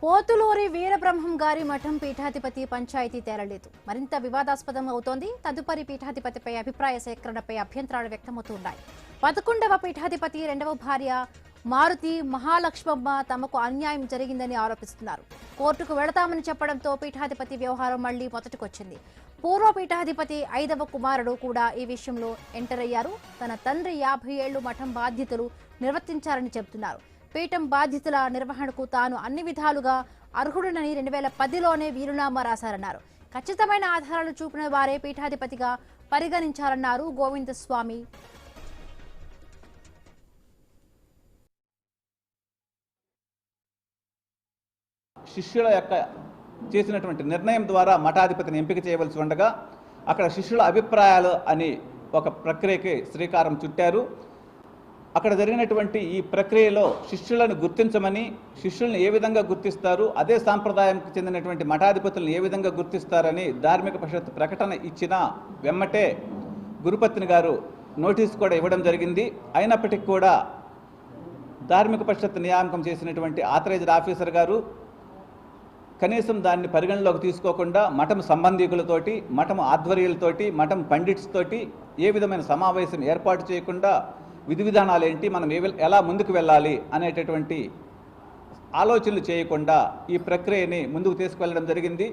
పోతులూరి వీరబ్రహ్మం గారి మఠం పీఠాధిపతి పంచాయతీ తేలలేదు. మరింత వివాదాస్పదం అవుతోంది. తదుపరి పీఠాధిపతిపై అభిప్రాయ సేకరణపై అభ్యంతరాలు వ్యక్తమవుతున్నాయి. 11వ పీఠాధిపతి రెండవ భార్య మారుతి మహాలక్ష్మమ్మ తమకు అన్యాయం జరిగిందని ఆరోపిస్తున్నారు. కోర్టుకు వెళతామని చెప్పడంతో పీఠాధిపతి వ్యవహారం మళ్లీ మొదటికొచ్చింది. పూర్వ పీఠాధిపతి 5వ కుమారుడు కూడా ఈ విషయంలో ఎంటర్ అయ్యారు. తన తండ్రి 50 ఏళ్లు మఠం బాధ్యతలు నిర్వర్తించారని చెబుతున్నారు. పీఠం బాధ్యతల నిర్వహణకు తాను అన్ని విధాలుగా అర్హుడనని 2010లోనే వీలునామా రాశారన్నారు. ఖచ్చితమైన ఆధారాలు చూపిన వారే పీఠాధిపతిగా పరిగణించారన్నారు గోవిందస్వామి. శిష్యుల యొక్క చేసినటువంటి నిర్ణయం ద్వారా మఠాధిపతిని ఎంపిక చేయవలసి ఉండగా అక్కడ శిష్యుల అభిప్రాయాలు అని ఒక ప్రక్రియకి శ్రీకారం చుట్టారు. అక్కడ జరిగినటువంటి ఈ ప్రక్రియలో శిష్యులను గుర్తించమని, శిష్యులను ఏ విధంగా గుర్తిస్తారు, అదే సాంప్రదాయంకి చెందినటువంటి మఠాధిపతులను ఏ విధంగా గుర్తిస్తారని ధార్మిక పరిషత్ ప్రకటన ఇచ్చిన వెమ్మటే గురుపత్ని గారు నోటీసు కూడా ఇవ్వడం జరిగింది. అయినప్పటికీ కూడా ధార్మిక పరిషత్ నియామకం చేసినటువంటి ఆథరైజ్డ్ ఆఫీసర్ గారు కనీసం దాన్ని పరిగణలోకి తీసుకోకుండా మఠం సంబంధికులతోటి, మఠం ఆధ్వర్యులతోటి, మఠం పండిట్స్ తోటి ఏ విధమైన సమావేశం ఏర్పాటు చేయకుండా విధి విధానాలు ఏంటి, మనం ఎలా ముందుకు వెళ్ళాలి అనేటటువంటి ఆలోచనలు చేయకుండా ఈ ప్రక్రియని ముందుకు తీసుకువెళ్ళడం జరిగింది.